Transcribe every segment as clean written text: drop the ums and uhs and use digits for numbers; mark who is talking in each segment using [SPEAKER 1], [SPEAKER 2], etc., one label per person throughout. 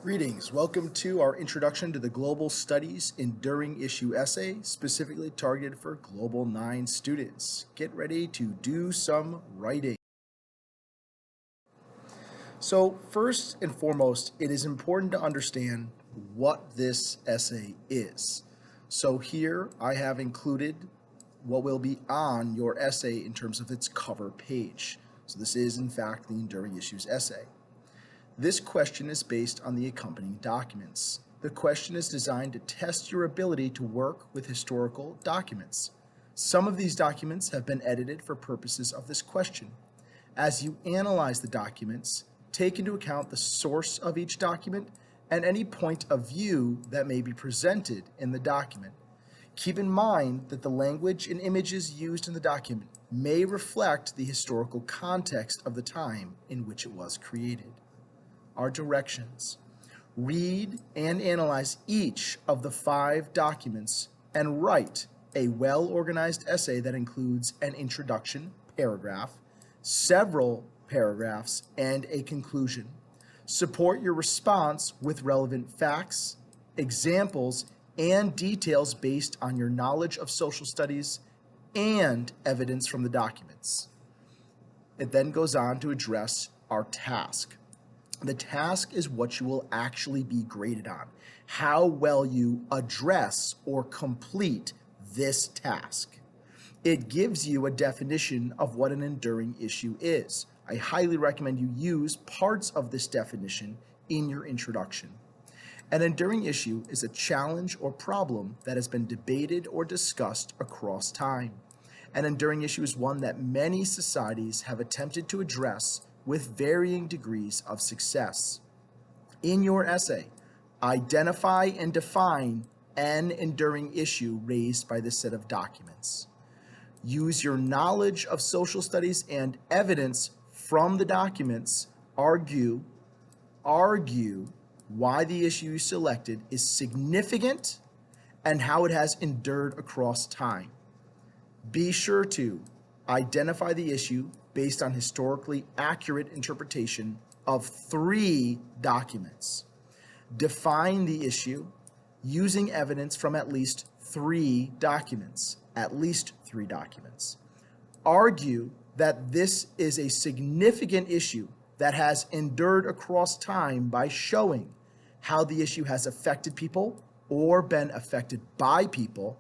[SPEAKER 1] Greetings. Welcome to our Introduction to the Global Studies Enduring Issue essay, specifically targeted for Global 9 students. Get ready to do some writing. So first and foremost, it is important to understand what this essay is. So here I have included what will be on your essay in terms of its cover page. So this is in fact the Enduring Issues essay. This question is based on the accompanying documents. The question is designed to test your ability to work with historical documents. Some of these documents have been edited for purposes of this question. As you analyze the documents, take into account the source of each document and any point of view that may be presented in the document. Keep in mind that the language and images used in the document may reflect the historical context of the time in which it was created. Our directions. Read and analyze each of the 5 documents and write a well-organized essay that includes an introduction paragraph, several paragraphs, and a conclusion. Support your response with relevant facts, examples, and details based on your knowledge of social studies and evidence from the documents. It then goes on to address our task. The task is what you will actually be graded on, how well you address or complete this task. It gives you a definition of what an enduring issue is. I highly recommend you use parts of this definition in your introduction. An enduring issue is a challenge or problem that has been debated or discussed across time. An enduring issue is one that many societies have attempted to address with varying degrees of success. In your essay, identify and define an enduring issue raised by this set of documents. Use your knowledge of social studies and evidence from the documents, argue why the issue you selected is significant and how it has endured across time. Be sure to identify the issue based on historically accurate interpretation of 3 documents. Define the issue using evidence from at least 3 documents. Argue that this is a significant issue that has endured across time by showing how the issue has affected people or been affected by people,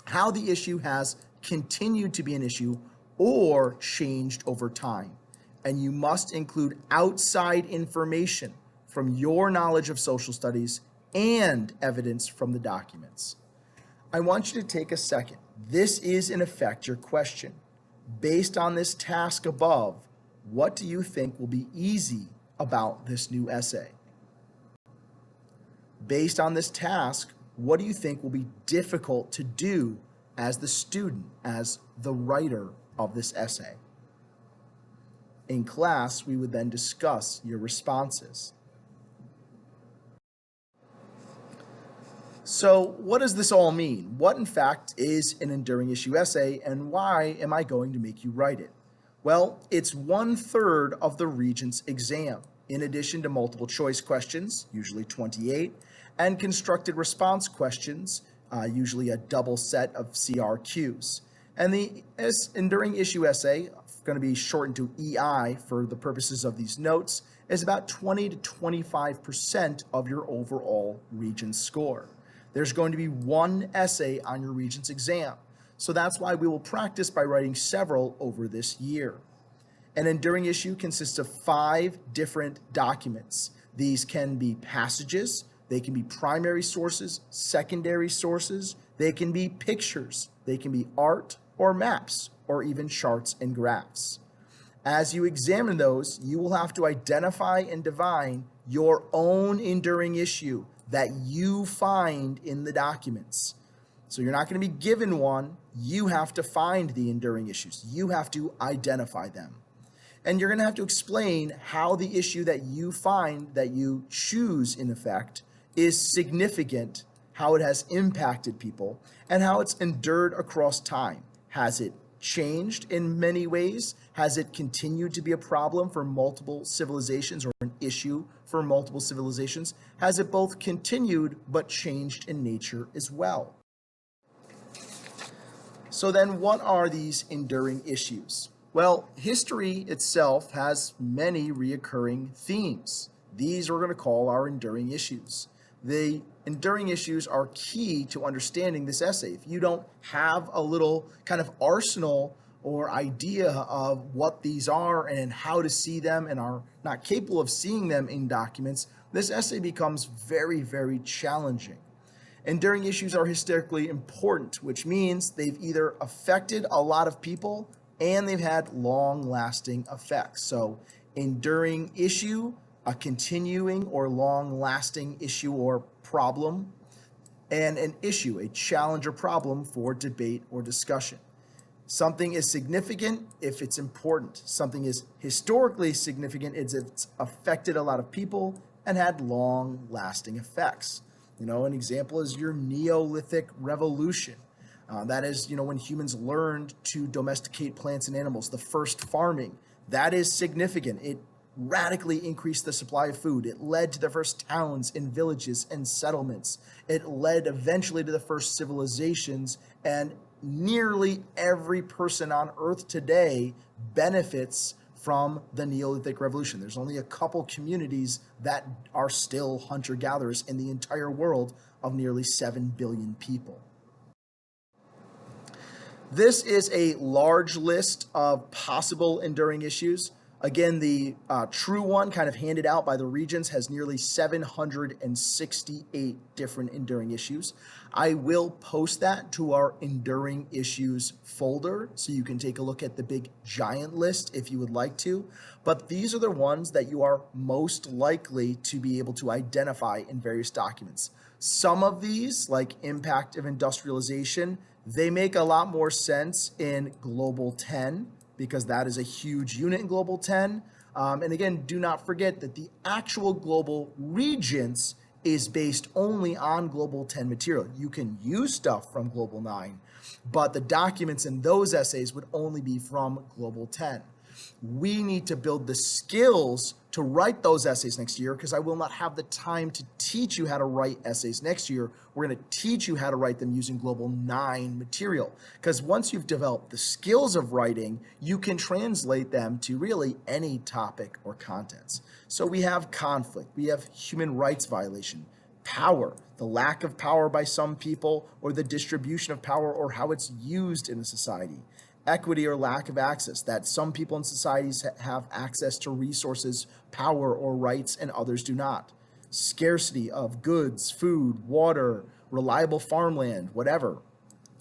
[SPEAKER 1] how the issue has continued to be an issue or changed over time. And you must include outside information from your knowledge of social studies and evidence from the documents. I want you to take a second. This is in effect your question. Based on this task above, what do you think will be easy about this new essay? Based on this task, what do you think will be difficult to do as the student, as the writer of this essay? In class, we would then discuss your responses. So what does this all mean? What in fact is an enduring issue essay, and why am I going to make you write it? Well, it's 1/3 of the Regents exam, in addition to multiple choice questions, usually 28, and constructed response questions, usually a double set of CRQs. And the enduring issue essay, going to be shortened to EI for the purposes of these notes, is about 20 to 25% of your overall Regents score. There's going to be 1 essay on your Regents exam, so that's why we will practice by writing several over this year. An enduring issue consists of 5 different documents. These can be passages, they can be primary sources, secondary sources, they can be pictures, they can be art or maps, or even charts and graphs. As you examine those, you will have to identify and define your own enduring issue that you find in the documents. So you're not going to be given one, you have to find the enduring issues. You have to identify them. And you're going to have to explain how the issue that you find, that you choose in effect, is significant, how it has impacted people, and how it's endured across time. Has it changed in many ways? Has it continued to be a problem for multiple civilizations or an issue for multiple civilizations? Has it both continued but changed in nature as well? So then what are these enduring issues? Well, history itself has many reoccurring themes. These we're going to call our enduring issues. The enduring issues are key to understanding this essay. If you don't have a little kind of arsenal or idea of what these are and how to see them and are not capable of seeing them in documents, this essay becomes very, very challenging. Enduring issues are historically important, which means they've either affected a lot of people and they've had long-lasting effects. So enduring issue, a continuing or long-lasting issue or problem, and an issue, a challenge or problem for debate or discussion. Something is significant if it's important. Something is historically significant if it's affected a lot of people and had long-lasting effects. An example is your Neolithic revolution. That is, when humans learned to domesticate plants and animals, the first farming. That is significant. It radically increased the supply of food. It led to the first towns and villages and settlements. It led eventually to the first civilizations, and nearly every person on Earth today benefits from the Neolithic revolution. There's only a couple communities that are still hunter-gatherers in the entire world of nearly 7 billion people. This is a large list of possible enduring issues. Again, the true one, kind of handed out by the Regents, has nearly 768 different enduring issues. I will post that to our enduring issues folder, so you can take a look at the big giant list if you would like to. But these are the ones that you are most likely to be able to identify in various documents. Some of these, like impact of industrialization, they make a lot more sense in Global 10, because that is a huge unit in Global 10. And again, do not forget that the actual Global Regents is based only on Global 10 material. You can use stuff from Global 9, but the documents in those essays would only be from Global 10. We need to build the skills to write those essays next year, because I will not have the time to teach you how to write essays next year. We're going to teach you how to write them using Global 9 material, because once you've developed the skills of writing, you can translate them to really any topic or contents. So we have conflict, we have human rights violation, power, the lack of power by some people, or the distribution of power, or how it's used in a society. Equity or lack of access, that some people in societies have access to resources, power, or rights, and others do not. Scarcity of goods, food, water, reliable farmland, whatever.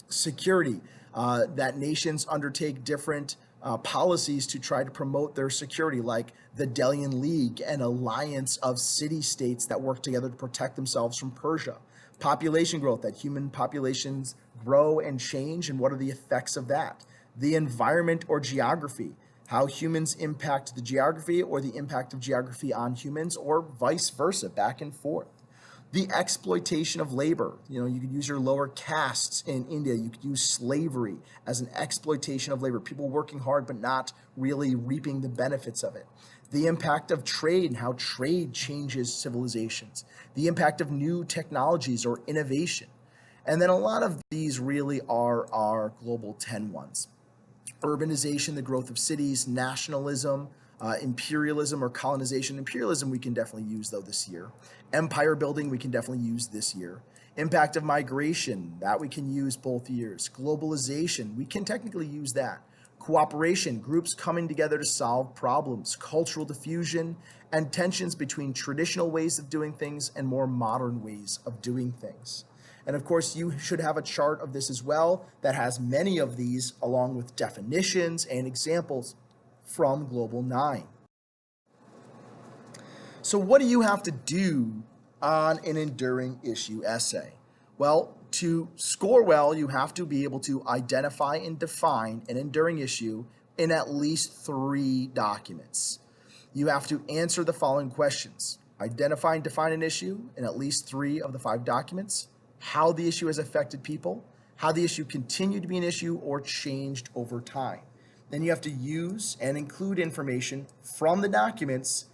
[SPEAKER 1] Security, that nations undertake different policies to try to promote their security, like the Delian League, an alliance of city-states that work together to protect themselves from Persia. Population growth, that human populations grow and change, and what are the effects of that? The environment or geography, how humans impact the geography, or the impact of geography on humans, or vice versa, back and forth. The exploitation of labor. You could use your lower castes in India. You could use slavery as an exploitation of labor, people working hard but not really reaping the benefits of it. The impact of trade and how trade changes civilizations. The impact of new technologies or innovation. And then a lot of these really are our Global 10 ones. Urbanization, the growth of cities, nationalism, imperialism or colonization. Imperialism we can definitely use, though, this year. Empire building we can definitely use this year. Impact of migration, that we can use both years. Globalization, we can technically use that. Cooperation, groups coming together to solve problems. Cultural diffusion, and tensions between traditional ways of doing things and more modern ways of doing things. And of course, you should have a chart of this as well that has many of these, along with definitions and examples from Global 9. So what do you have to do on an enduring issue essay? Well, to score well, you have to be able to identify and define an enduring issue in at least 3 documents. You have to answer the following questions. Identify and define an issue in at least 3 of the 5 documents. How the issue has affected people, how the issue continued to be an issue or changed over time. Then you have to use and include information from the documents.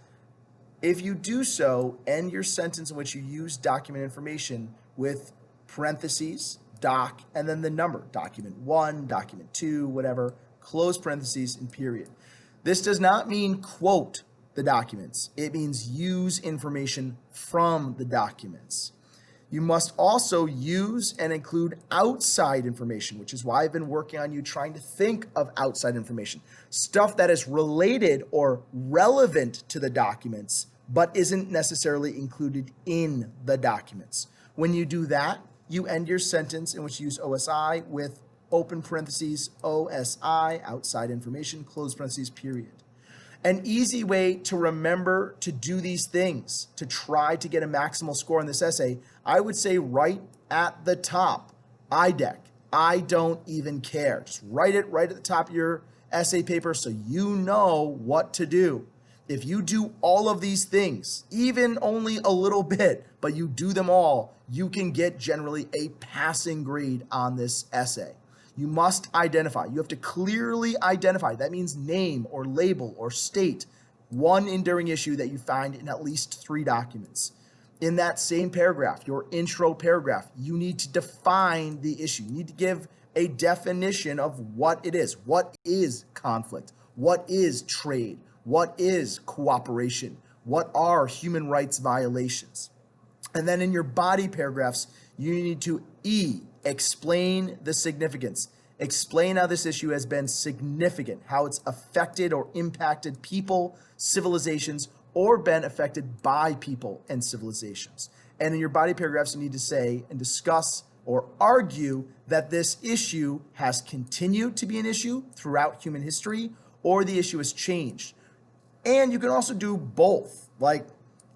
[SPEAKER 1] If you do so, end your sentence in which you use document information with parentheses, doc, and then the number, document 1, document 2, whatever, close parentheses and period. This does not mean quote the documents. It means use information from the documents. You must also use and include outside information, which is why I've been working on you trying to think of outside information, stuff that is related or relevant to the documents, but isn't necessarily included in the documents. When you do that, you end your sentence in which you use OSI with open parentheses, OSI, outside information, close parentheses, period. An easy way to remember to do these things, to try to get a maximal score on this essay, I would say right at the top, IDEC, I don't even care. Just write it right at the top of your essay paper so you know what to do. If you do all of these things, even only a little bit, but you do them all, you can get generally a passing grade on this essay. You must identify. You have to clearly identify. That means name or label or state one enduring issue that you find in at least 3 documents. In that same paragraph, your intro paragraph, you need to define the issue. You need to give a definition of what it is. What is conflict? What is trade? What is cooperation? What are human rights violations? And then in your body paragraphs, you need to explain the significance. Explain how this issue has been significant, how it's affected or impacted people, civilizations, or been affected by people and civilizations. And in your body paragraphs, you need to say and discuss or argue that this issue has continued to be an issue throughout human history, or the issue has changed. And you can also do both, like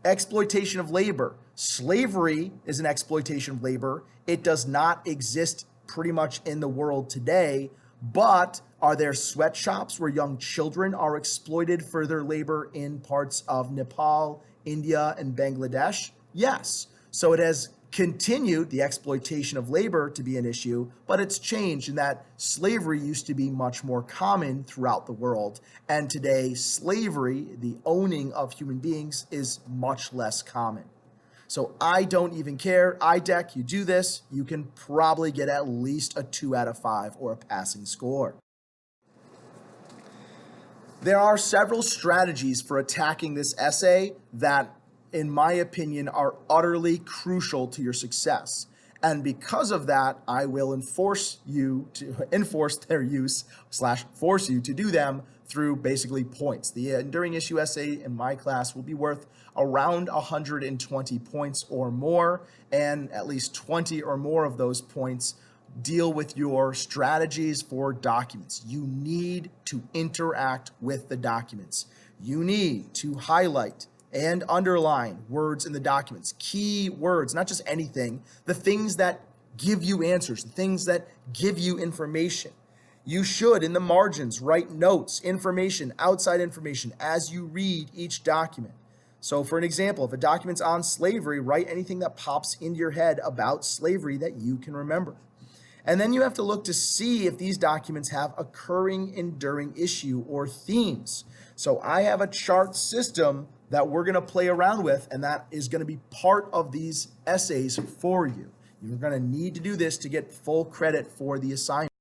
[SPEAKER 1] exploitation of labor. Slavery is an exploitation of labor. It does not exist pretty much in the world today, but are there sweatshops where young children are exploited for their labor in parts of Nepal, India, and Bangladesh? Yes. So it has continued the exploitation of labor to be an issue, but it's changed in that slavery used to be much more common throughout the world. And today, slavery, the owning of human beings, is much less common. So I don't even care. IDEC, you do this, you can probably get at least a 2 out of 5 or a passing score. There are several strategies for attacking this essay that, in my opinion, are utterly crucial to your success. And because of that, I will enforce their use / force you to do them through basically points. The enduring issue essay in my class will be worth around 120 points or more, and at least 20 or more of those points deal with your strategies for documents. You need to interact with the documents. You need to highlight and underline words in the documents, key words, not just anything, the things that give you answers, the things that give you information. You should, in the margins, write notes, information, outside information as you read each document. So for an example, if a document's on slavery, write anything that pops into your head about slavery that you can remember. And then you have to look to see if these documents have occurring enduring issue or themes. So I have a chart system that we're going to play around with, and that is going to be part of these essays for you. You're going to need to do this to get full credit for the assignment.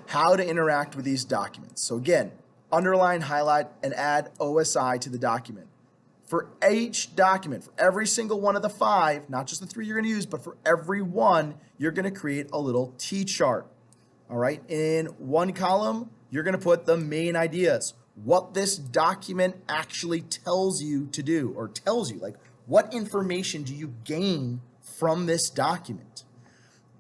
[SPEAKER 1] How to interact with these documents. So again, underline, highlight, and add OSI to the document. For each document, for every single one of the 5, not just the 3 you're going to use, but for every one, you're going to create a little T-chart. All right, in one column, you're going to put the main ideas, what this document actually tells you to do, or tells you, like what information do you gain from this document.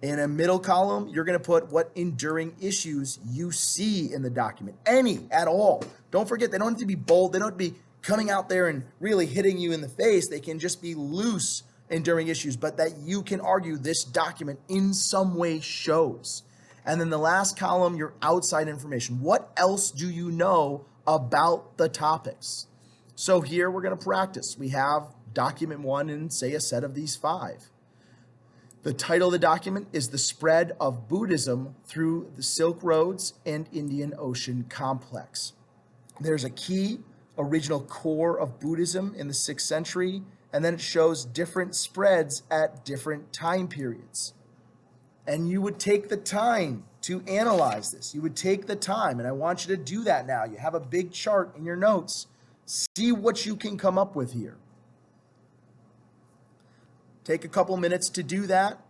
[SPEAKER 1] In a middle column, you're going to put what enduring issues you see in the document, any at all. Don't forget, they don't have to be bold. They don't have to be coming out there and really hitting you in the face. They can just be loose enduring issues, but that you can argue this document in some way shows. And then the last column, your outside information. What else do you know about the topics? So here we're going to practice. We have document 1 and say a set of these 5. The title of the document is The Spread of Buddhism Through the Silk Roads and Indian Ocean Complex. There's a key original core of Buddhism in the 6th century, and then it shows different spreads at different time periods. And you would take the time to analyze this. You would take the time, and I want you to do that now. You have a big chart in your notes. See what you can come up with here. Take a couple minutes to do that,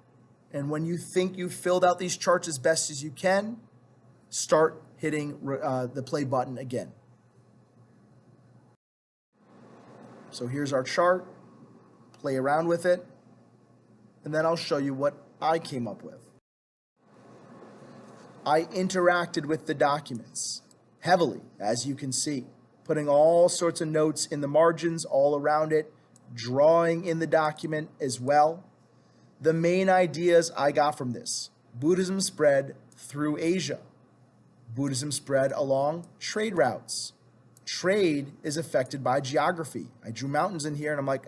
[SPEAKER 1] and when you think you've filled out these charts as best as you can, start hitting the play button again. So here's our chart. Play around with it, and then I'll show you what I came up with. I interacted with the documents heavily, as you can see, putting all sorts of notes in the margins all around it, drawing in the document as well. The main ideas I got from this: Buddhism spread through Asia. Buddhism spread along trade routes. Trade is affected by geography. I drew mountains in here, and I'm like,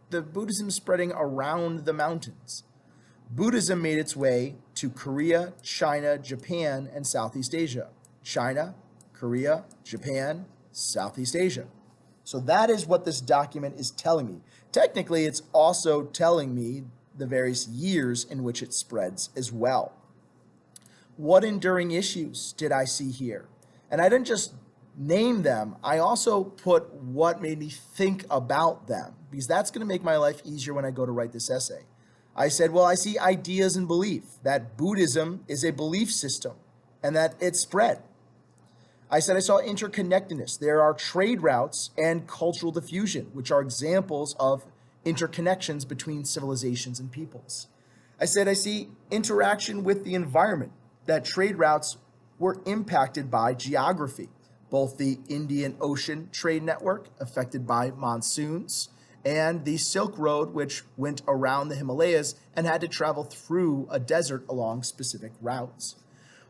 [SPEAKER 1] the Buddhism spreading around the mountains. Buddhism made its way to Korea, China, Japan, and Southeast Asia. China, Korea, Japan, Southeast Asia. So that is what this document is telling me. Technically, it's also telling me the various years in which it spreads as well. What enduring issues did I see here? And I didn't just name them, I also put what made me think about them, because that's going to make my life easier when I go to write this essay. I said, well, I see ideas and belief, that Buddhism is a belief system and that it spread. I said I saw interconnectedness. There are trade routes and cultural diffusion, which are examples of interconnections between civilizations and peoples. I said I see interaction with the environment, that trade routes were impacted by geography, both the Indian Ocean trade network affected by monsoons and the Silk Road, which went around the Himalayas and had to travel through a desert along specific routes.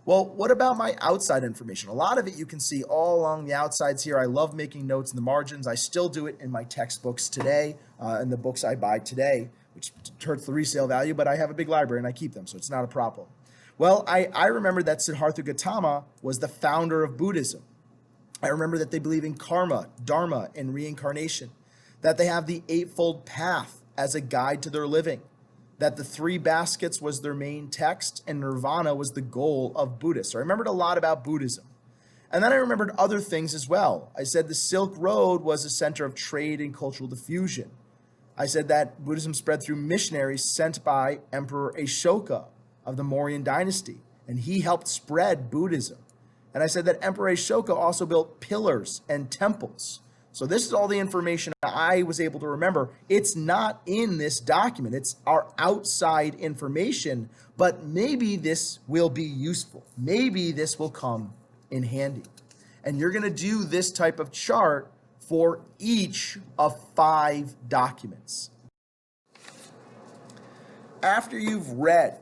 [SPEAKER 1] Well, what about my outside information? A lot of it you can see all along the outsides here. I love making notes in the margins. I still do it in my textbooks today, in the books I buy today, which hurts the resale value, but I have a big library and I keep them, so it's not a problem. Well, I remember that Siddhartha Gautama was the founder of Buddhism. I remember that they believe in karma, dharma, and reincarnation, that they have the Eightfold Path as a guide to their living, that the 3 baskets was their main text, and nirvana was the goal of Buddhists. So I remembered a lot about Buddhism. And then I remembered other things as well. I said the Silk Road was a center of trade and cultural diffusion. I said that Buddhism spread through missionaries sent by Emperor Ashoka of the Mauryan dynasty, and he helped spread Buddhism. And I said that Emperor Ashoka also built pillars and temples. So this is all the information I was able to remember. It's not in this document. It's our outside information, but maybe this will be useful. Maybe this will come in handy. And you're going to do this type of chart for each of 5 documents. After you've read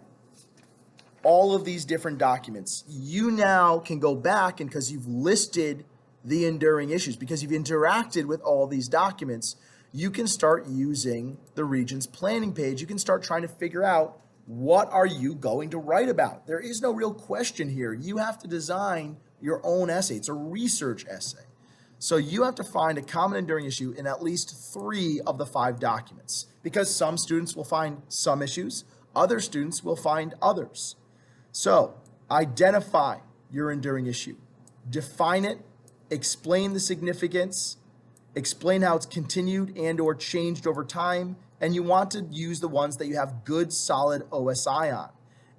[SPEAKER 1] all of these different documents, you now can go back, and because you've listed the enduring issues, because you've interacted with all these documents, you can start using the Regents planning page. You can start trying to figure out, what are you going to write about? There is no real question here. You have to design your own essay. It's a research essay. So you have to find a common enduring issue in at least 3 of the 5 documents, because some students will find some issues, other students will find others. So identify your enduring issue, define it, explain the significance, explain how it's continued and or changed over time, and you want to use the ones that you have good, solid OSI on.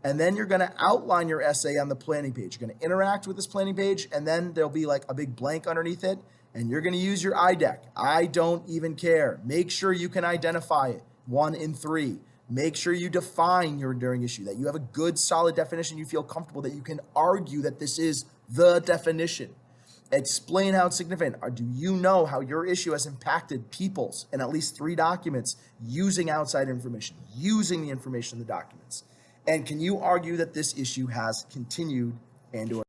[SPEAKER 1] And then you're going to outline your essay on the planning page. You're going to interact with this planning page, and then there'll be like a big blank underneath it, and you're going to use your IDEC. I don't even care. Make sure you can identify it, 1 in 3. Make sure you define your enduring issue, that you have a good, solid definition. You feel comfortable that you can argue that this is the definition. Explain how it's significant. Or do you know how your issue has impacted peoples in at least 3 documents using outside information, using the information in the documents? And can you argue that this issue has continued and or?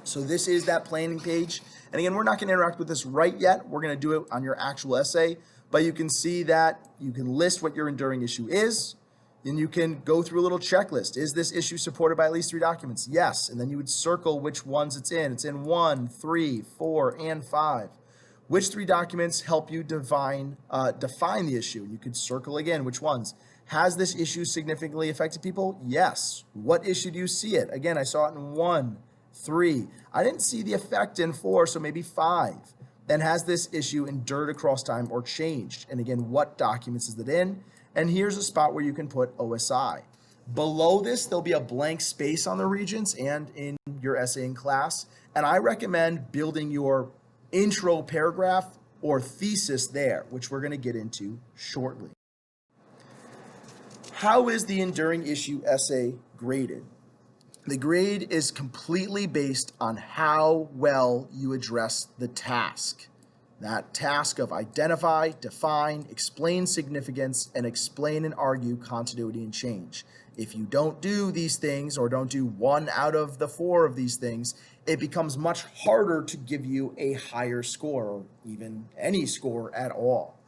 [SPEAKER 1] So this is that planning page. And again, we're not going to interact with this right yet. We're going to do it on your actual essay. But you can see that you can list what your enduring issue is. Then you can go through a little checklist. Is this issue supported by at least 3 documents? Yes. And then you would circle which ones it's in. It's in 1, 3, 4, and 5. Which 3 documents help you define the issue? You could circle again which ones. Has this issue significantly affected people? Yes. What issue do you see it? Again, I saw it in 1, 3. I didn't see the effect in 4, so maybe 5. Then has this issue endured across time or changed? And again, what documents is it in? And here's a spot where you can put OSI. Below this, there'll be a blank space on the Regents and in your essay in class. And I recommend building your intro paragraph or thesis there, which we're going to get into shortly. How is the enduring issue essay graded? The grade is completely based on how well you address the task. That task of identify, define, explain significance, and explain and argue continuity and change. If you don't do these things or don't do 1 out of the 4 of these things, it becomes much harder to give you a higher score or even any score at all.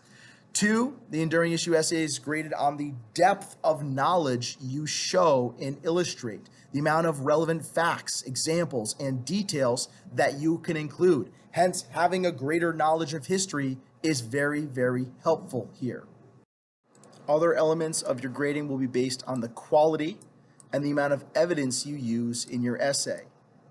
[SPEAKER 1] 2, the enduring issue essay is graded on the depth of knowledge you show and illustrate, the amount of relevant facts, examples, and details that you can include. Hence, having a greater knowledge of history is very, very helpful here. Other elements of your grading will be based on the quality and the amount of evidence you use in your essay.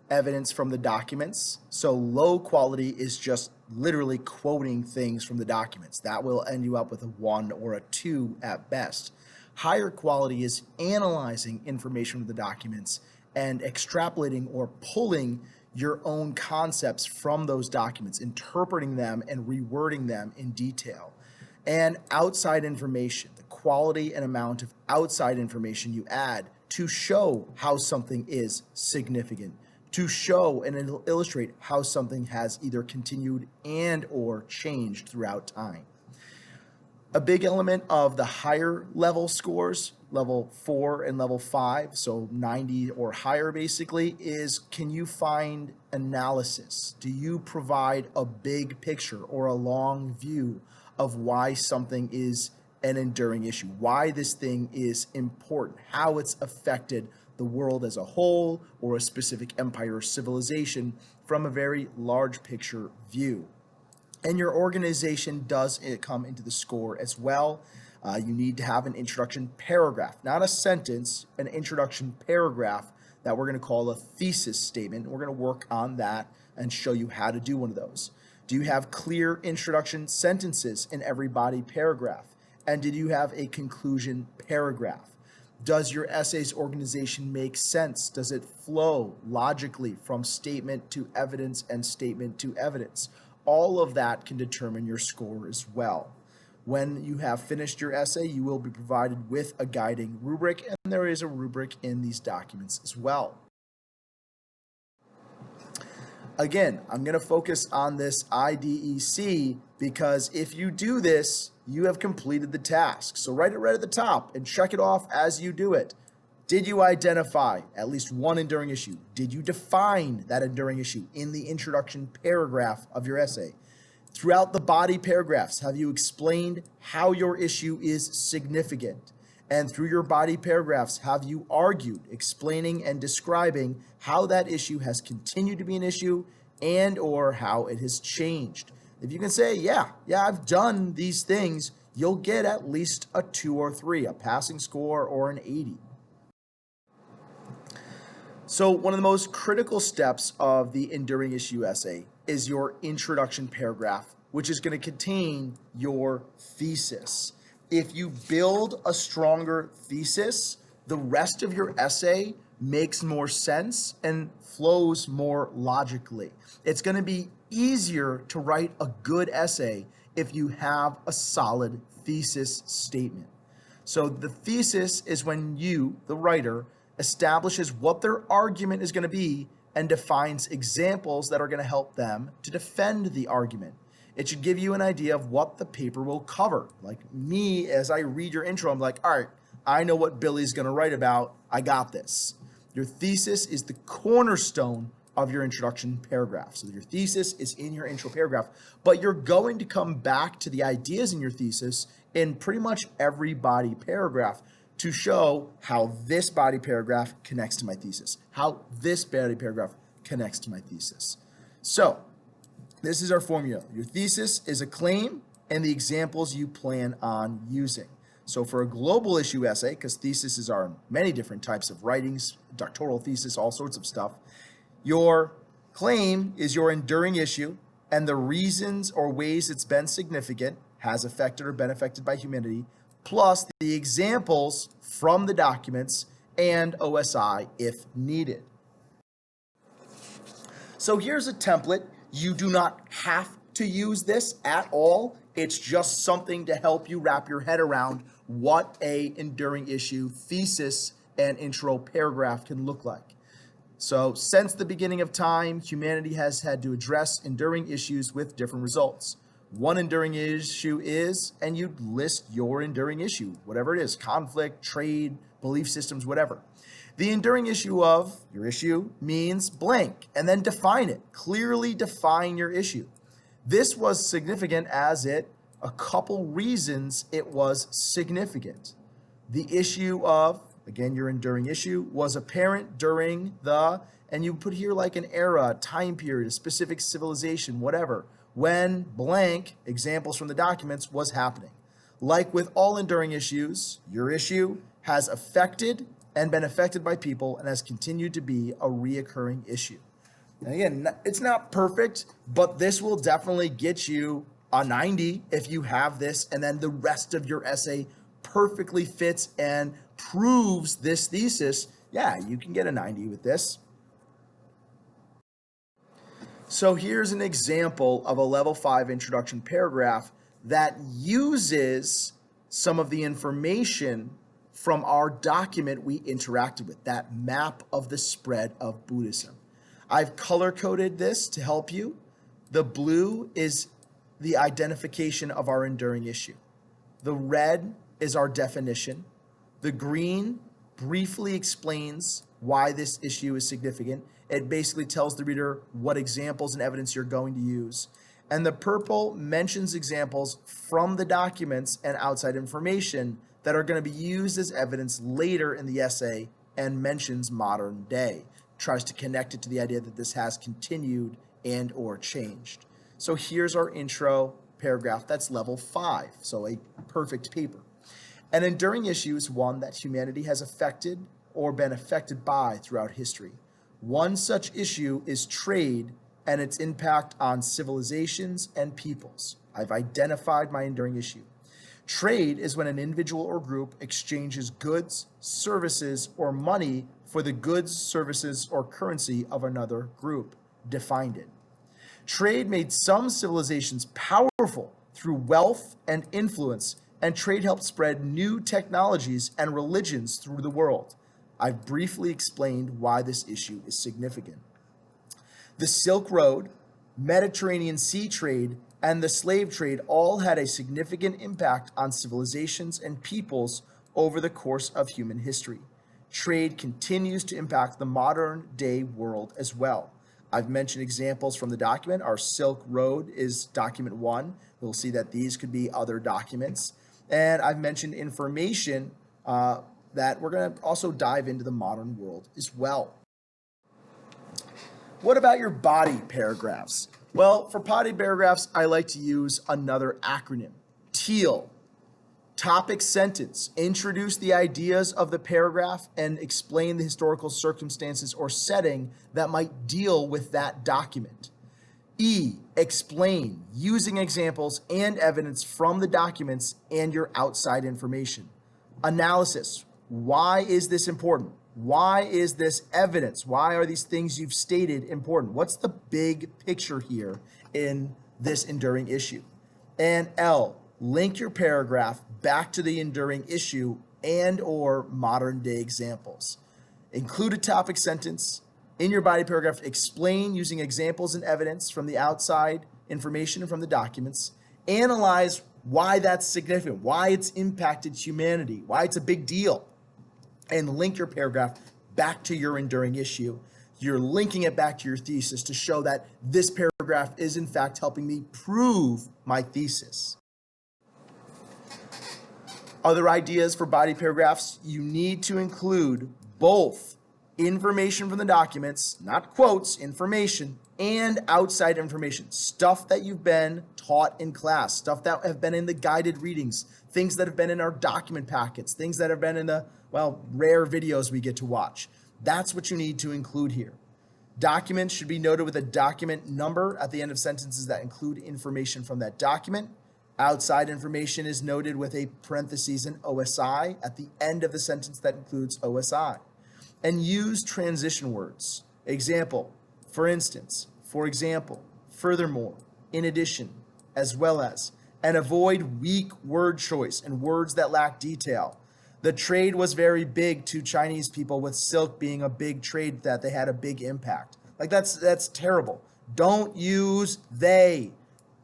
[SPEAKER 1] Evidence from the documents. So low quality is just literally quoting things from the documents. That will end you up with a 1 or a 2 at best. Higher quality is analyzing information from the documents and extrapolating or pulling your own concepts from those documents, interpreting them and rewording them in detail. And outside information, the quality and amount of outside information you add to show how something is significant, to show and illustrate how something has either continued and or changed throughout time. A big element of the higher level scores, level 4 and level 5, so 90 or higher basically, is can you find analysis? Do you provide a big picture or a long view of why something is an enduring issue, why this thing is important, how it's affected the world as a whole or a specific empire or civilization from a very large picture view. And your organization does come into the score as well. You need to have an introduction paragraph, not a sentence, an introduction paragraph that we're going to call a thesis statement. We're going to work on that and show you how to do one of those. Do you have clear introduction sentences in every body paragraph? And did you have a conclusion paragraph? Does your essay's organization make sense? Does it flow logically from statement to evidence and statement to evidence? All of that can determine your score as well. When you have finished your essay, you will be provided with a guiding rubric, and there is a rubric in these documents as well. Again, I'm going to focus on this IDEC because if you do this, you have completed the task. So write it right at the top and check it off as you do it. Did you identify at least one enduring issue? Did you define that enduring issue in the introduction paragraph of your essay? Throughout the body paragraphs, have you explained how your issue is significant? And through your body paragraphs, have you argued, explaining and describing how that issue has continued to be an issue and or how it has changed? If you can say, yeah, I've done these things, you'll get at least a 2 or 3, a passing score or an 80. So one of the most critical steps of the enduring issue essay is your introduction paragraph, which is going to contain your thesis. If you build a stronger thesis, the rest of your essay makes more sense and flows more logically. It's going to be easier to write a good essay if you have a solid thesis statement. So the thesis is when you, the writer, establishes what their argument is going to be and defines examples that are going to help them to defend the argument. It should give you an idea of what the paper will cover. Like me, as I read your intro, I'm like, all right, I know what Billy's going to write about. I got this. Your thesis is the cornerstone of your introduction paragraph. So your thesis is in your intro paragraph, but you're going to come back to the ideas in your thesis in pretty much every body paragraph to show how this body paragraph connects to my thesis, how this body paragraph connects to my thesis. So this is our formula. Your thesis is a claim and the examples you plan on using. So for a global issue essay, because theses are many different types of writings, doctoral thesis, all sorts of stuff, your claim is your enduring issue and the reasons or ways it's been significant, has affected or been affected by humanity, plus the examples from the documents and OSI if needed. So here's a template. You do not have to use this at all. It's just something to help you wrap your head around what a enduring issue thesis and intro paragraph can look like. So since the beginning of time, humanity has had to address enduring issues with different results. One enduring issue is, and you list your enduring issue, whatever it is, conflict, trade, belief systems, whatever. The enduring issue of your issue means blank, and then define it. Clearly define your issue. This was significant as a couple reasons it was significant. The issue of, again, your enduring issue, was apparent during the, and you put here like an era, time period, a specific civilization, whatever, when blank, examples from the documents, was happening. Like with all enduring issues, your issue has affected and been affected by people and has continued to be a reoccurring issue. And again, it's not perfect, but this will definitely get you a 90 if you have this, and then the rest of your essay perfectly fits and proves this thesis. Yeah, you can get a 90 with this. So here's an example of a level 5 introduction paragraph that uses some of the information from our document we interacted with, that map of the spread of Buddhism. I've color-coded this to help you. The blue is the identification of our enduring issue. The red is our definition. The green briefly explains why this issue is significant. It basically tells the reader what examples and evidence you're going to use. And the purple mentions examples from the documents and outside information that are going to be used as evidence later in the essay and mentions modern day. Tries to connect it to the idea that this has continued and or changed. So here's our intro paragraph. That's level 5, so a perfect paper. An enduring issue is one that humanity has affected or been affected by throughout history. One such issue is trade and its impact on civilizations and peoples. I've identified my enduring issue. Trade is when an individual or group exchanges goods, services, or money for the goods, services, or currency of another group. Defined it. Trade made some civilizations powerful through wealth and influence, and trade helped spread new technologies and religions through the world. I've briefly explained why this issue is significant. The Silk Road, Mediterranean Sea trade, and the slave trade all had a significant impact on civilizations and peoples over the course of human history. Trade continues to impact the modern day world as well. I've mentioned examples from the document. Our Silk Road is document 1. We'll see that these could be other documents. And I've mentioned information that we're going to also dive into the modern world as well. What about your body paragraphs? Well, for body paragraphs, I like to use another acronym, TEAL. Topic sentence, introduce the ideas of the paragraph and explain the historical circumstances or setting that might deal with that document. E, explain, using examples and evidence from the documents and your outside information. Analysis, why is this important? Why is this evidence? Why are these things you've stated important? What's the big picture here in this enduring issue? And L, link your paragraph back to the enduring issue and or modern day examples. Include a topic sentence in your body paragraph. Explain using examples and evidence from the outside information from the documents. Analyze why that's significant, why it's impacted humanity, why it's a big deal. And link your paragraph back to your enduring issue. You're linking it back to your thesis to show that this paragraph is in fact helping me prove my thesis. Other ideas for body paragraphs, you need to include both information from the documents, not quotes, information, and outside information, stuff that you've been taught in class, stuff that have been in the guided readings, things that have been in our document packets, things that have been in the, well, rare videos we get to watch. That's what you need to include here. Documents should be noted with a document number at the end of sentences that include information from that document. Outside information is noted with a parentheses and OSI at the end of the sentence that includes OSI. And use transition words. Example, for instance, for example, furthermore, in addition, as well as, and avoid weak word choice and words that lack detail. The trade was very big to Chinese people, with silk being a big trade that they had a big impact. Like that's terrible. Don't use they.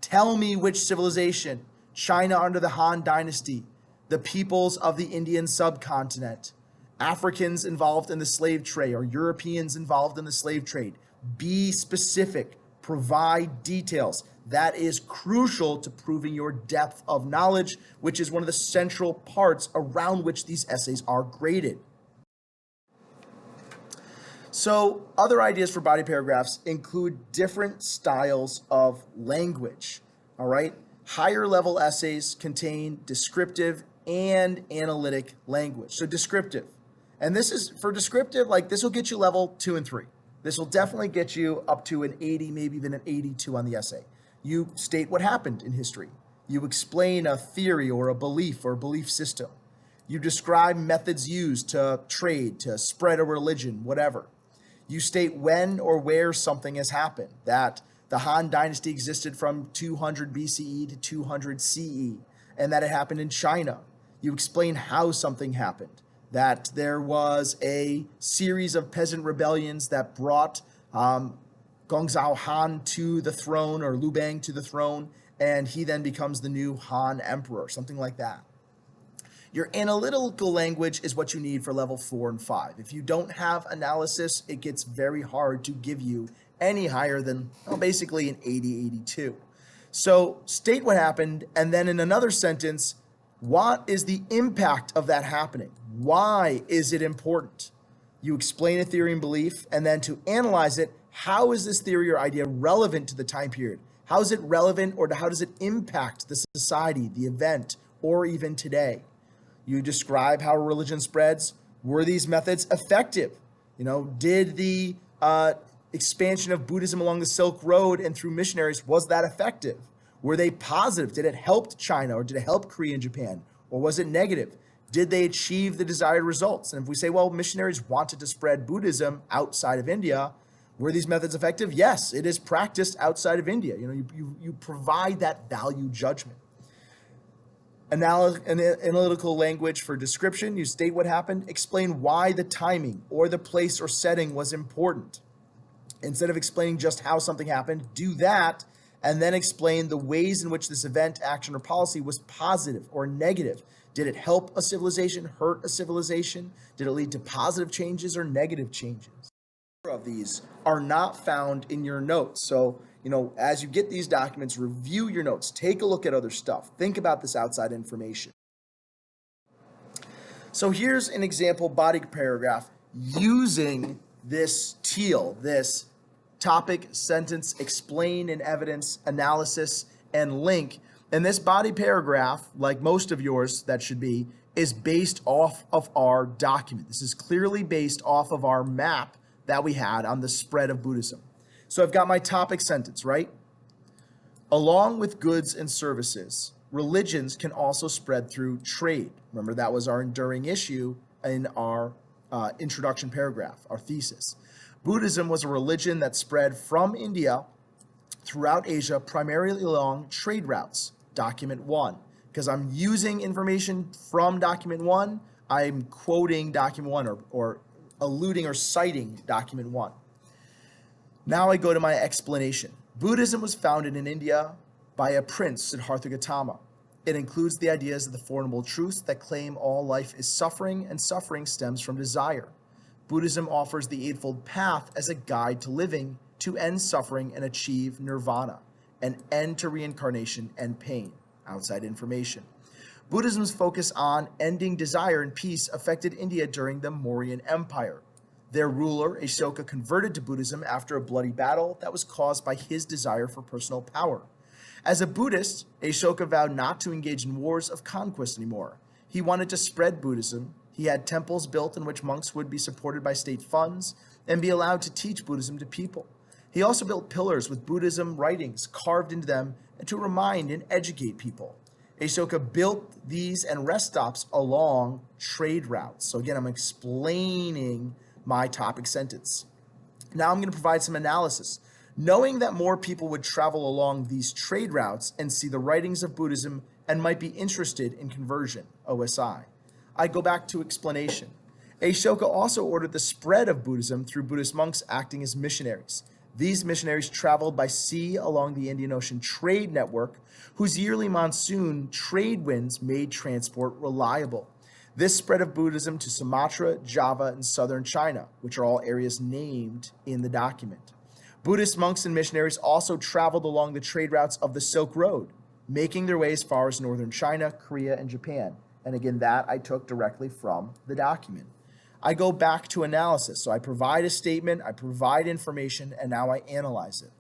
[SPEAKER 1] Tell me which civilization. China under the Han Dynasty, the peoples of the Indian subcontinent, Africans involved in the slave trade, or Europeans involved in the slave trade. Be specific. Provide details. That is crucial to proving your depth of knowledge, which is one of the central parts around which these essays are graded. So, other ideas for body paragraphs include different styles of language. All right? Higher level essays contain descriptive and analytic language. So, descriptive. And this is, for descriptive, like this will get you level 2 and 3. This will definitely get you up to an 80, maybe even an 82 on the essay. You state what happened in history. You explain a theory or a belief or belief system. You describe methods used to trade, to spread a religion, whatever. You state when or where something has happened, that the Han Dynasty existed from 200 BCE to 200 CE, and that it happened in China. You explain how something happened, that there was a series of peasant rebellions that brought Gongzhou Han to the throne, or Liu Bang to the throne, and he then becomes the new Han emperor, something like that. Your analytical language is what you need for level 4 and 5. If you don't have analysis, it gets very hard to give you any higher than, well, basically an 80, 82. So state what happened, and then in another sentence, what is the impact of that happening? Why is it important? You explain a theory and belief, and then to analyze it, how is this theory or idea relevant to the time period? How is it relevant, or how does it impact the society, the event, or even today? You describe how religion spreads. Were these methods effective? Did the expansion of Buddhism along the Silk Road and through missionaries, was that effective? Were they positive? Did it help China, or did it help Korea and Japan? Or was it negative? Did they achieve the desired results? And if we say, well, missionaries wanted to spread Buddhism outside of India, were these methods effective? Yes, it is practiced outside of India. You provide that value judgment. Analytical language for description, you state what happened, explain why the timing or the place or setting was important. Instead of explaining just how something happened, do that, and then explain the ways in which this event, action, or policy was positive or negative. Did it help a civilization, hurt a civilization? Did it lead to positive changes or negative changes? Of these are not found in your notes. So, as you get these documents, review your notes, take a look at other stuff, think about this outside information. So here's an example body paragraph using this TEAL, this topic, sentence, explain, and evidence, analysis, and link. And this body paragraph, like most of yours that should be, is based off of our document. This is clearly based off of our map that we had on the spread of Buddhism. So I've got my topic sentence, right? Along with goods and services, religions can also spread through trade. Remember, that was our enduring issue in our introduction paragraph, our thesis. Buddhism was a religion that spread from India throughout Asia, primarily along trade routes. Document 1. Because I'm using information from document 1, I'm quoting document 1 or alluding or citing document 1. Now I go to my explanation. Buddhism was founded in India by a prince, Siddhartha Gautama. It includes the ideas of the Four Noble Truths that claim all life is suffering, and suffering stems from desire. Buddhism offers the Eightfold Path as a guide to living, to end suffering and achieve nirvana, an end to reincarnation and pain. Outside information. Buddhism's focus on ending desire and peace affected India during the Mauryan Empire. Their ruler, Ashoka, converted to Buddhism after a bloody battle that was caused by his desire for personal power. As a Buddhist, Ashoka vowed not to engage in wars of conquest anymore. He wanted to spread Buddhism. He had temples built in which monks would be supported by state funds and be allowed to teach Buddhism to people. He also built pillars with Buddhism writings carved into them and to remind and educate people. Ashoka built these and rest stops along trade routes. So again, I'm explaining my topic sentence. Now I'm going to provide some analysis. Knowing that more people would travel along these trade routes and see the writings of Buddhism and might be interested in conversion, OSI. I go back to explanation. Ashoka also ordered the spread of Buddhism through Buddhist monks acting as missionaries. These missionaries traveled by sea along the Indian Ocean trade network, whose yearly monsoon trade winds made transport reliable. This spread of Buddhism to Sumatra, Java, and southern China, which are all areas named in the document. Buddhist monks and missionaries also traveled along the trade routes of the Silk Road, making their way as far as northern China, Korea, and Japan. And again, that I took directly from the document. I go back to analysis. So I provide a statement, I provide information, and now I analyze it.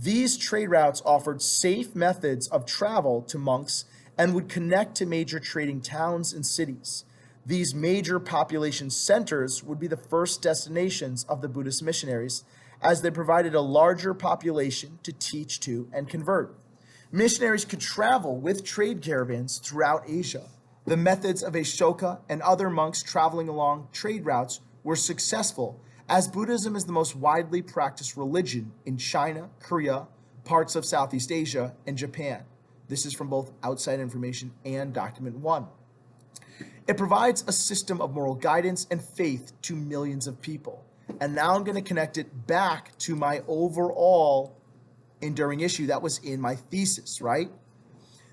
[SPEAKER 1] These trade routes offered safe methods of travel to monks and would connect to major trading towns and cities. These major population centers would be the first destinations of the Buddhist missionaries, as they provided a larger population to teach to and convert. Missionaries could travel with trade caravans throughout Asia. The methods of Ashoka and other monks traveling along trade routes were successful, as Buddhism is the most widely practiced religion in China, Korea, parts of Southeast Asia, and Japan. This is from both Outside Information and Document 1. It provides a system of moral guidance and faith to millions of people. And now I'm going to connect it back to my overall enduring issue that was in my thesis, right?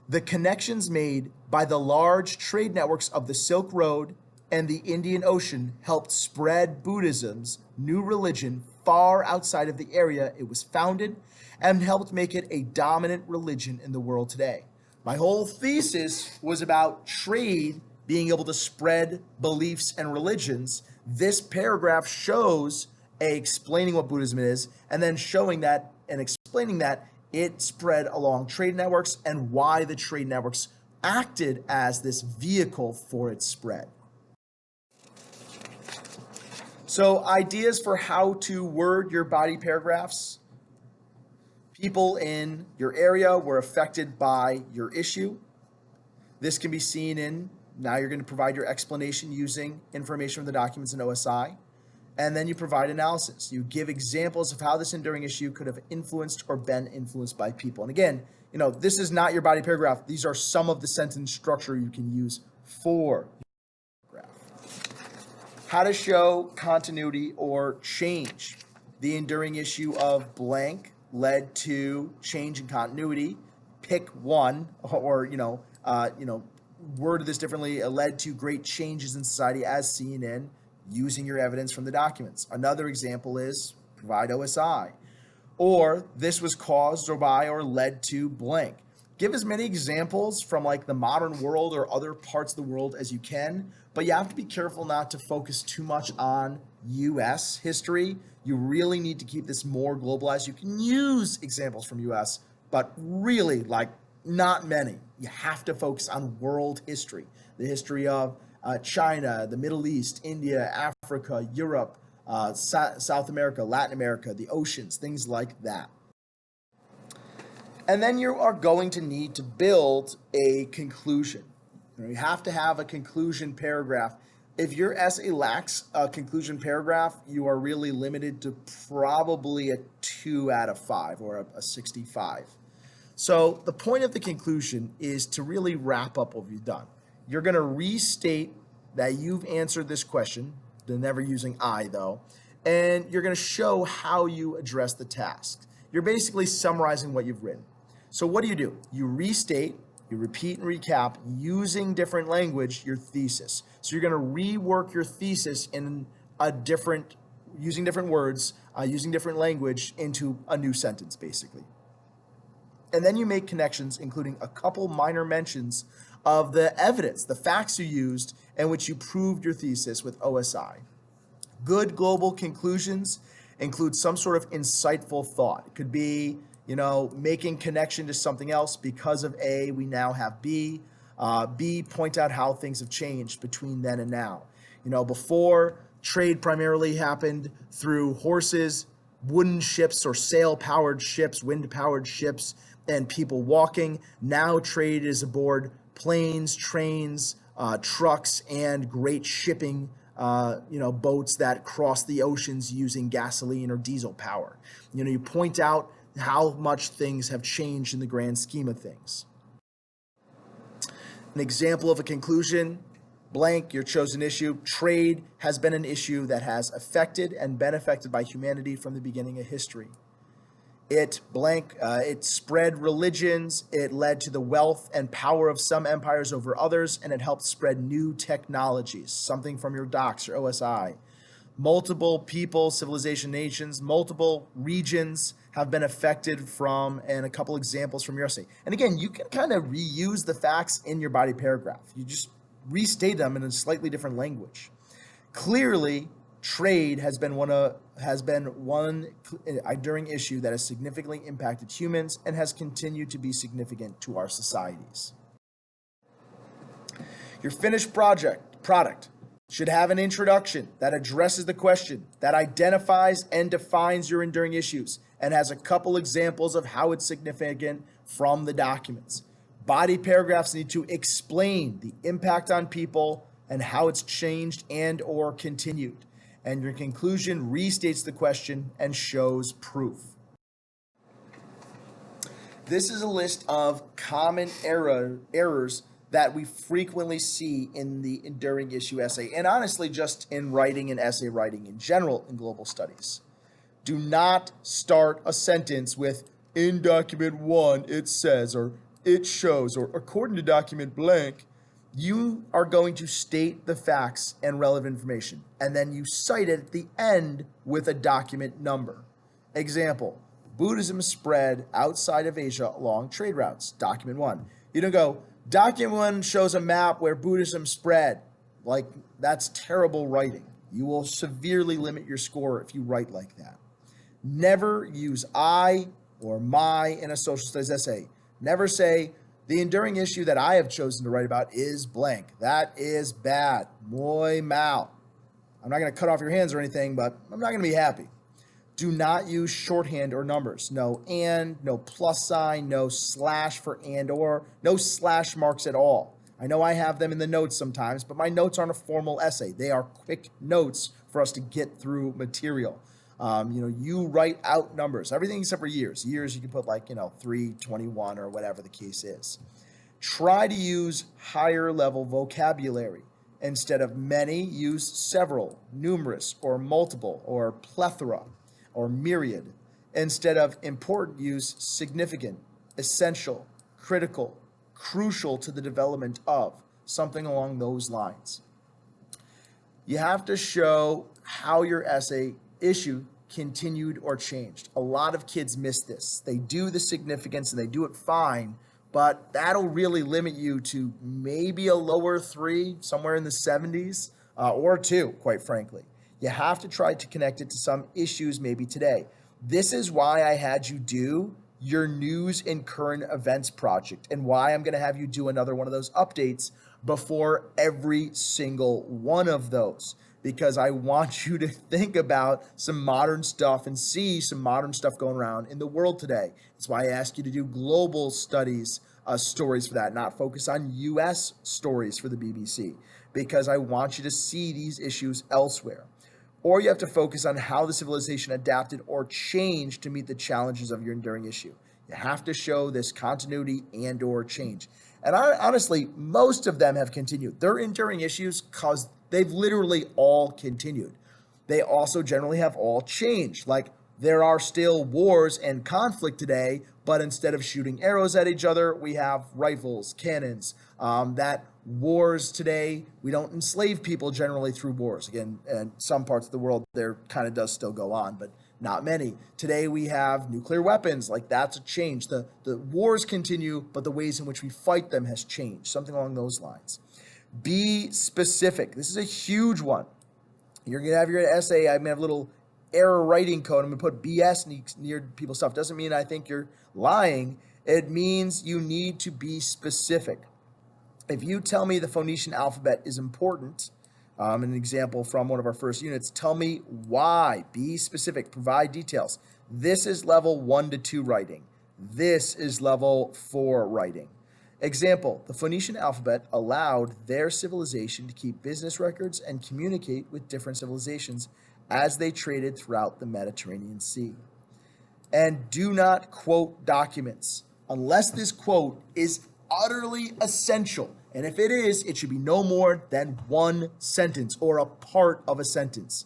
[SPEAKER 1] The connections made by the large trade networks of the Silk Road and the Indian Ocean helped spread Buddhism's new religion far outside of the area it was founded and helped make it a dominant religion in the world today. My whole thesis was about trade being able to spread beliefs and religions. This paragraph shows explaining what Buddhism is and then showing that and explaining that it spread along trade networks and why the trade networks acted as this vehicle for its spread. So ideas for how to word your body paragraphs. People in your area were affected by your issue. This can be seen in, now you're going to provide your explanation using information from the documents in OSI. And then you provide analysis. You give examples of how this enduring issue could have influenced or been influenced by people. And again, this is not your body paragraph. These are some of the sentence structure you can use for your paragraph. How to show continuity or change. The enduring issue of blank led to change in continuity. Pick one, or word this differently. It led to great changes in society as seen in using your evidence from the documents. Another example is provide OSI. Or this was caused or by or led to blank. Give as many examples from like the modern world or other parts of the world as you can, but you have to be careful not to focus too much on US history. You really need to keep this more globalized. You can use examples from US, but really not many. You have to focus on world history, the history of China, the Middle East, India, Africa, Europe, South America, Latin America, the oceans, things like that. And then you are going to need to build a conclusion. You have to have a conclusion paragraph. If your essay lacks a conclusion paragraph, you are really limited to probably a 2 out of 5 or a 65. So the point of the conclusion is to really wrap up what you've done. You're going to restate that you've answered this question, never using I though, and you're going to show how you address the task. You're basically summarizing what you've written. So what do? You restate, you repeat and recap using different language, your thesis. So you're going to rework your thesis in using different words, using different language into a new sentence basically. And then you make connections, including a couple minor mentions of the evidence, the facts you used, in which you proved your thesis with OSI. Good global conclusions include some sort of insightful thought. It could be, making connection to something else. Because of A, we now have B. B, point out how things have changed between then and now. Before, trade primarily happened through horses, wooden ships or sail-powered ships, wind-powered ships, and people walking. Now trade is aboard planes, trains, trucks, and great shipping boats that cross the oceans using gasoline or diesel power. You point out how much things have changed in the grand scheme of things. An example of a conclusion, blank, your chosen issue. Trade has been an issue that has affected and been affected by humanity from the beginning of history. It spread religions, it led to the wealth and power of some empires over others, and it helped spread new technologies, something from your docs or OSI. Multiple people, civilization, nations, multiple regions have been affected from, and a couple examples from your essay. And again, you can kind of reuse the facts in your body paragraph. You just restate them in a slightly different language. Clearly, trade has been one enduring issue that has significantly impacted humans and has continued to be significant to our societies. Your finished product should have an introduction that addresses the question, that identifies and defines your enduring issues, and has a couple examples of how it's significant from the documents. Body paragraphs need to explain the impact on people and how it's changed and or continued. And your conclusion restates the question and shows proof. This is a list of common errors that we frequently see in the enduring issue essay, and honestly just in writing and essay writing in general in global studies. Do not start a sentence with, in document 1 it says, or it shows, or according to document blank. You are going to state the facts and relevant information, and then you cite it at the end with a document number. Example, Buddhism spread outside of Asia along trade routes, document 1. You don't go, document 1 shows a map where Buddhism spread. Like, that's terrible writing. You will severely limit your score if you write like that. Never use I or my in a social studies essay. Never say, the enduring issue that I have chosen to write about is blank. That is bad. Muy mal. I'm not going to cut off your hands or anything, but I'm not going to be happy. Do not use shorthand or numbers. No and, no plus sign, no slash for and or, no slash marks at all. I know I have them in the notes sometimes, but my notes aren't a formal essay. They are quick notes for us to get through material. You write out numbers, everything except for years. Years you can put 3, 21, or whatever the case is. Try to use higher level vocabulary. Instead of many, use several, numerous, or multiple, or plethora, or myriad. Instead of important, use significant, essential, critical, crucial to the development of, something along those lines. You have to show how your essay issue continued or changed. A lot of kids miss this. They do the significance and they do it fine, but that'll really limit you to maybe a lower 3, somewhere in the 70s, or 2, quite frankly. You have to try to connect it to some issues maybe today. This is why I had you do your news and current events project, and why I'm going to have you do another one of those updates before every single one of those, because I want you to think about some modern stuff and see some modern stuff going around in the world today. That's why I asked you to do global studies stories for that, not focus on U.S. stories for the BBC, because I want you to see these issues elsewhere. Or you have to focus on how the civilization adapted or changed to meet the challenges of your enduring issue. You have to show this continuity and or change. And honestly, most of them have continued. They're enduring issues because they've literally all continued. They also generally have all changed. Like, there are still wars and conflict today, but instead of shooting arrows at each other, we have rifles, cannons. That wars today, we don't enslave people generally through wars. Again, in some parts of the world, there kind of does still go on, but Not many. Today we have nuclear weapons, like that's a change. The wars continue, but the ways in which we fight them has changed, something along those lines. Be specific. This is a huge one. You're going to have your essay, I'm going to have a little error writing code. I'm going to put BS near people's stuff. Doesn't mean I think you're lying. It means you need to be specific. If you tell me the Phoenician alphabet is important, an example from one of our first units, tell me why. Be specific. Provide details. This is level 1 to 2 writing. This is level 4 writing. Example, the Phoenician alphabet allowed their civilization to keep business records and communicate with different civilizations as they traded throughout the Mediterranean Sea. And do not quote documents unless this quote is utterly essential. And if it is, it should be no more than one sentence or a part of a sentence.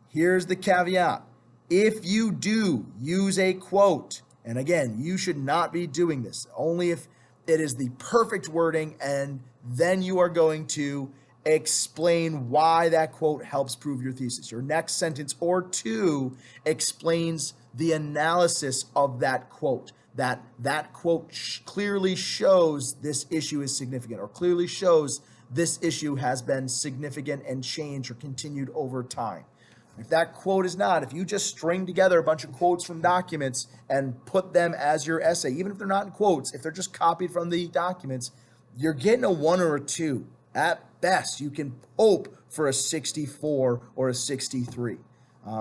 [SPEAKER 1] Here's the caveat. If you do use a quote, and again, you should not be doing this, only if it is the perfect wording, and then you are going to explain why that quote helps prove your thesis. Your next sentence or two explains the analysis of that quote. That quote clearly shows this issue is significant, or clearly shows this issue has been significant and changed or continued over time. If that quote is not, if you just string together a bunch of quotes from documents and put them as your essay, even if they're not in quotes, if they're just copied from the documents, you're getting a 1 or a 2. At best, you can hope for a 64 or a 63.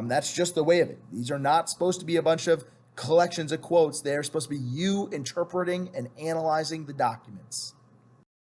[SPEAKER 1] That's just the way of it. These are not supposed to be a bunch of collections of quotes. They're supposed to be you interpreting and analyzing the documents.